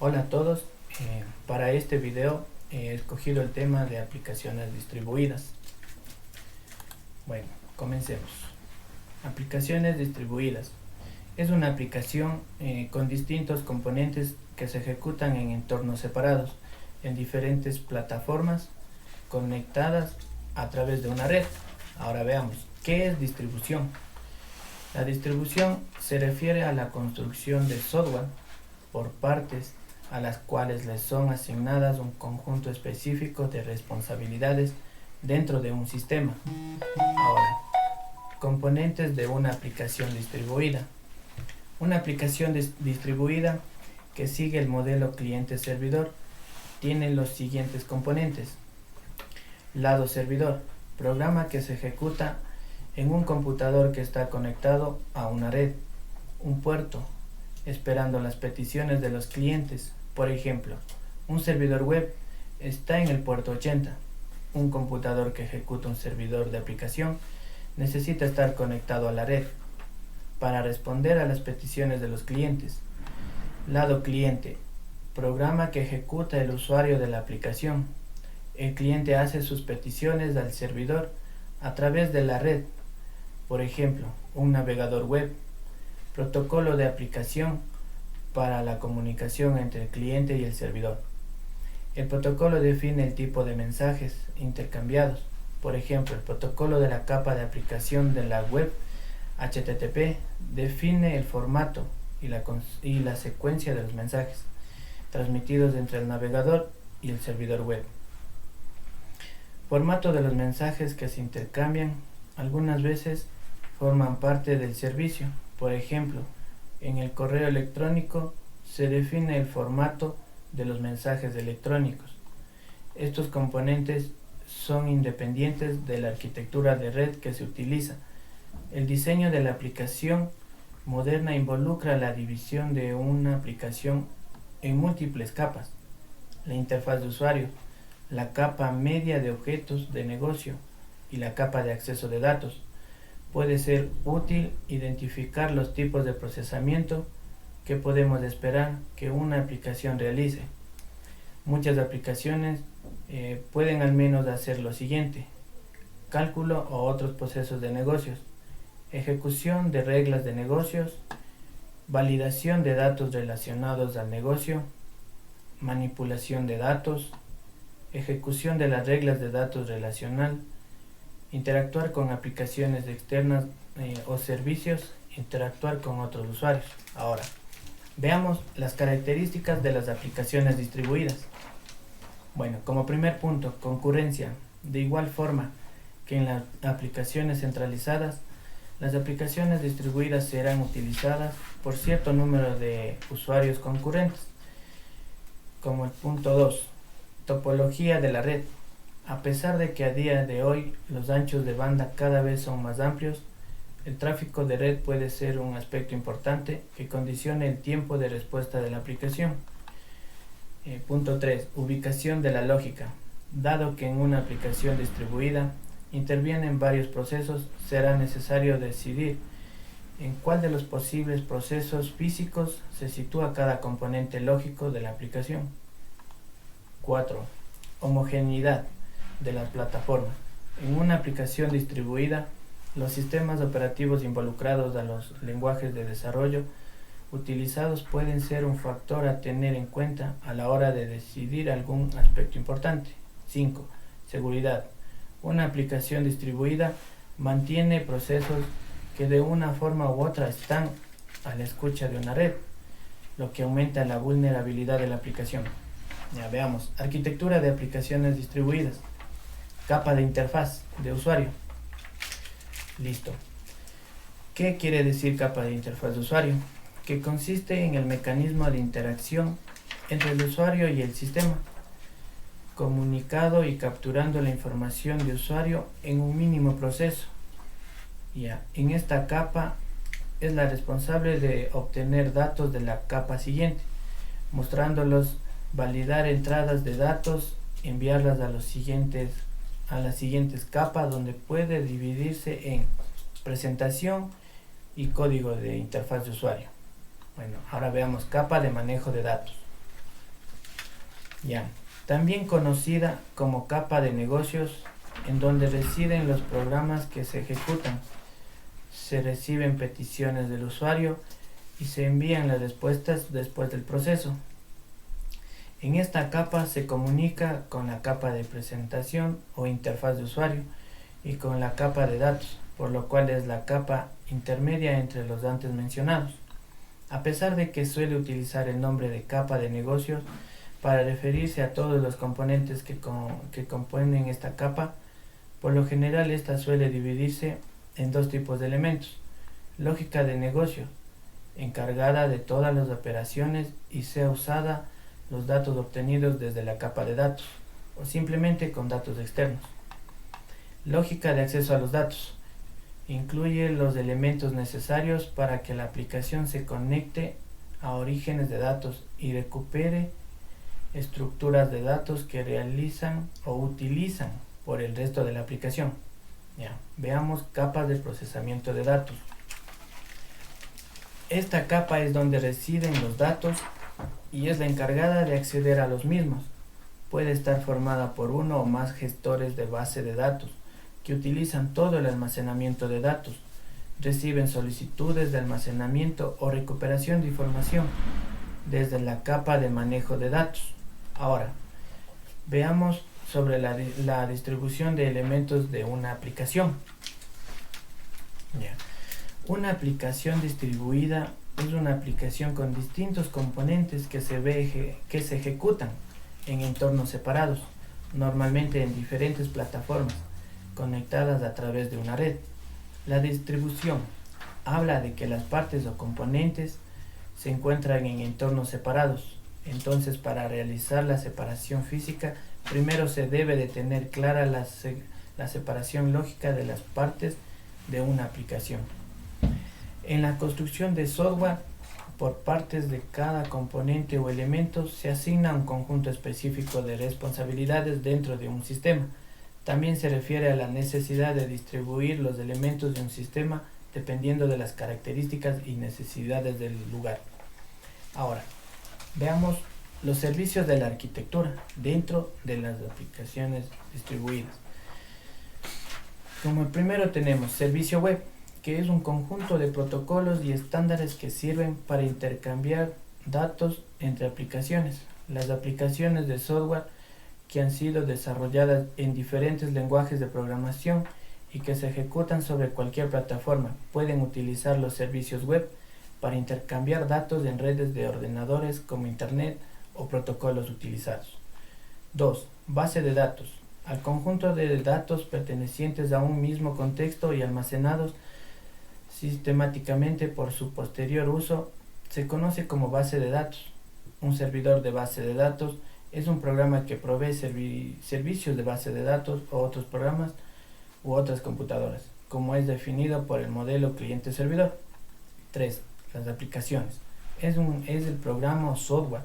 Hola a todos, para este video he escogido el tema de aplicaciones distribuidas. Bueno, comencemos. Aplicaciones distribuidas. Es una aplicación con distintos componentes que se ejecutan en entornos separados, en diferentes plataformas conectadas a través de una red. Ahora veamos, ¿qué es distribución? La distribución se refiere a la construcción de software por partes a las cuales les son asignadas un conjunto específico de responsabilidades dentro de un sistema. Ahora, componentes de una aplicación distribuida. Una aplicación distribuida que sigue el modelo cliente-servidor tiene los siguientes componentes. Lado servidor, programa que se ejecuta en un computador que está conectado a una red, un puerto, esperando las peticiones de los clientes. Por ejemplo, un servidor web está en el puerto 80. Un computador que ejecuta un servidor de aplicación necesita estar conectado a la red para responder a las peticiones de los clientes. Lado cliente, programa que ejecuta el usuario de la aplicación. El cliente hace sus peticiones al servidor a través de la red. Por ejemplo, un navegador web, protocolo de aplicación para la comunicación entre el cliente y el servidor. El protocolo define el tipo de mensajes intercambiados. Por ejemplo, el protocolo de la capa de aplicación de la web HTTP define el formato y la secuencia de los mensajes transmitidos entre el navegador y el servidor web. Formato de los mensajes que se intercambian algunas veces forman parte del servicio. Por ejemplo, en el correo electrónico se define el formato de los mensajes electrónicos. Estos componentes son independientes de la arquitectura de red que se utiliza. El diseño de la aplicación moderna involucra la división de una aplicación en múltiples capas. La interfaz de usuario, la capa media de objetos de negocio y la capa de acceso de datos. Puede ser útil identificar los tipos de procesamiento que podemos esperar que una aplicación realice. Muchas aplicaciones pueden al menos hacer lo siguiente: cálculo o otros procesos de negocios, ejecución de reglas de negocios, validación de datos relacionados al negocio, manipulación de datos, ejecución de las reglas de datos relacional, interactuar con aplicaciones externas o servicios, interactuar con otros usuarios. Ahora, veamos las características de las aplicaciones distribuidas. Bueno, como primer punto, concurrencia. De igual forma que en las aplicaciones centralizadas, las aplicaciones distribuidas serán utilizadas por cierto número de usuarios concurrentes. Como el punto 2, topología de la red. A pesar de que a día de hoy los anchos de banda cada vez son más amplios, el tráfico de red puede ser un aspecto importante que condicione el tiempo de respuesta de la aplicación. Punto 3. Ubicación de la lógica. Dado que en una aplicación distribuida intervienen varios procesos, será necesario decidir en cuál de los posibles procesos físicos se sitúa cada componente lógico de la aplicación. 4. Homogeneidad de las plataformas. En una aplicación distribuida, los sistemas operativos involucrados a los lenguajes de desarrollo utilizados pueden ser un factor a tener en cuenta a la hora de decidir algún aspecto importante. 5. Seguridad. Una aplicación distribuida mantiene procesos que de una forma u otra están a la escucha de una red, lo que aumenta la vulnerabilidad de la aplicación. Ya veamos, arquitectura de aplicaciones distribuidas. Capa de interfaz de usuario. Listo. ¿Qué quiere decir capa de interfaz de usuario? Que consiste en el mecanismo de interacción entre el usuario y el sistema, comunicado y capturando la información de usuario en un mínimo proceso. En esta capa es la responsable de obtener datos de la capa siguiente, mostrándolos, validar entradas de datos, enviarlas a las siguientes capas, donde puede dividirse en presentación y código de interfaz de usuario. Bueno, ahora veamos capa de manejo de datos. Ya. También conocida como capa de negocios, en donde residen los programas que se ejecutan. Se reciben peticiones del usuario y se envían las respuestas después del proceso. En esta capa se comunica con la capa de presentación o interfaz de usuario y con la capa de datos, por lo cual es la capa intermedia entre los antes mencionados. A pesar de que suele utilizar el nombre de capa de negocios para referirse a todos los componentes que componen esta capa, por lo general esta suele dividirse en dos tipos de elementos: lógica de negocio, encargada de todas las operaciones y sea usada los datos obtenidos desde la capa de datos o simplemente con datos externos. Lógica de acceso a los datos. Incluye los elementos necesarios para que la aplicación se conecte a orígenes de datos y recupere estructuras de datos que realizan o utilizan por el resto de la aplicación. Ya, veamos capas de procesamiento de datos. Esta capa es donde residen los datos y es la encargada de acceder a los mismos. Puede estar formada por uno o más gestores de base de datos que utilizan todo el almacenamiento de datos, reciben solicitudes de almacenamiento o recuperación de información desde la capa de manejo de datos. Ahora, veamos sobre la distribución de elementos de una aplicación. Ya. Una aplicación distribuida es una aplicación con distintos componentes que se ejecutan en entornos separados, normalmente en diferentes plataformas, conectadas a través de una red. La distribución habla de que las partes o componentes se encuentran en entornos separados. Entonces, para realizar la separación física, primero se debe de tener clara la separación lógica de las partes de una aplicación. En la construcción de software, por partes de cada componente o elemento se asigna un conjunto específico de responsabilidades dentro de un sistema. También se refiere a la necesidad de distribuir los elementos de un sistema dependiendo de las características y necesidades del lugar. Ahora, veamos los servicios de la arquitectura dentro de las aplicaciones distribuidas. Como el primero tenemos servicio web, que es un conjunto de protocolos y estándares que sirven para intercambiar datos entre aplicaciones. Las aplicaciones de software que han sido desarrolladas en diferentes lenguajes de programación y que se ejecutan sobre cualquier plataforma pueden utilizar los servicios web para intercambiar datos en redes de ordenadores como Internet o protocolos utilizados. 2. Base de datos. Al conjunto de datos pertenecientes a un mismo contexto y almacenados sistemáticamente por su posterior uso se conoce como base de datos. Un servidor de base de datos es un programa que provee servicios de base de datos o otros programas u otras computadoras, como es definido por el modelo cliente-servidor. 3. Las aplicaciones. Es el programa o software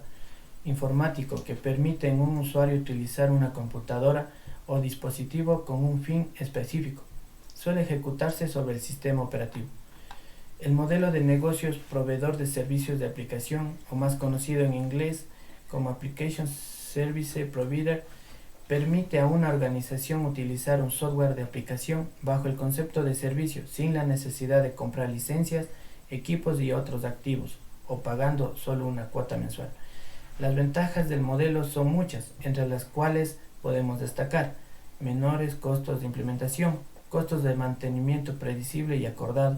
informático que permite a un usuario utilizar una computadora o dispositivo con un fin específico. Suele ejecutarse sobre el sistema operativo. El modelo de negocios proveedor de servicios de aplicación, o más conocido en inglés como Application Service Provider, permite a una organización utilizar un software de aplicación bajo el concepto de servicio sin la necesidad de comprar licencias, equipos y otros activos, o pagando solo una cuota mensual. Las ventajas del modelo son muchas, entre las cuales podemos destacar menores costos de implementación, costos de mantenimiento predecible y acordado,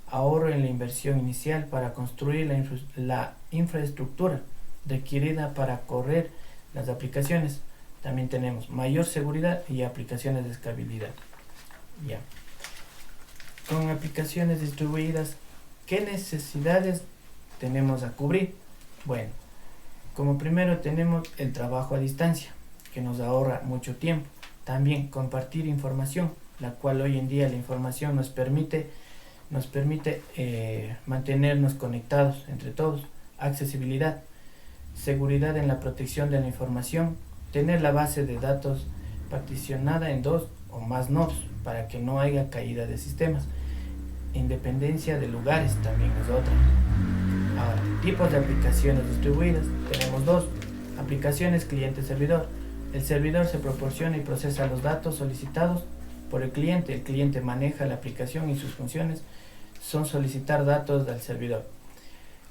ahorro en la inversión inicial para construir la infraestructura requerida para correr las aplicaciones. También tenemos mayor seguridad y aplicaciones de escalabilidad. Ya. Con aplicaciones distribuidas, ¿qué necesidades tenemos a cubrir? Bueno, como primero tenemos el trabajo a distancia, que nos ahorra mucho tiempo. También compartir información, la cual hoy en día la información nos permite mantenernos conectados entre todos. Accesibilidad, seguridad en la protección de la información, tener la base de datos particionada en 2 o más nodos para que no haya caída de sistemas. Independencia de lugares también es otra. Ahora, tipos de aplicaciones distribuidas, tenemos 2: Aplicaciones cliente-servidor. El servidor se proporciona y procesa los datos solicitados por el cliente. El cliente maneja la aplicación y sus funciones son solicitar datos del servidor.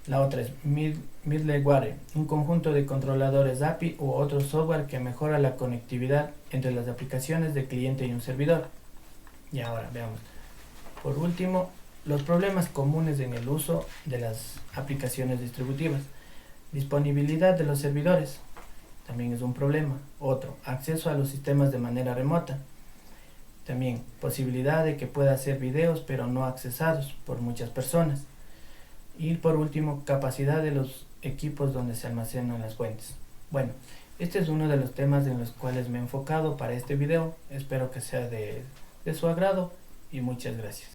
La otra es middleware, un conjunto de controladores API u otro software que mejora la conectividad entre las aplicaciones del cliente y un servidor. Y ahora veamos. Por último, los problemas comunes en el uso de las aplicaciones distributivas. Disponibilidad de los servidores también es un problema. Otro, acceso a los sistemas de manera remota. También posibilidad de que pueda hacer videos pero no accesados por muchas personas. Y por último, capacidad de los equipos donde se almacenan las fuentes. Bueno, este es uno de los temas en los cuales me he enfocado para este video. Espero que sea de su agrado y muchas gracias.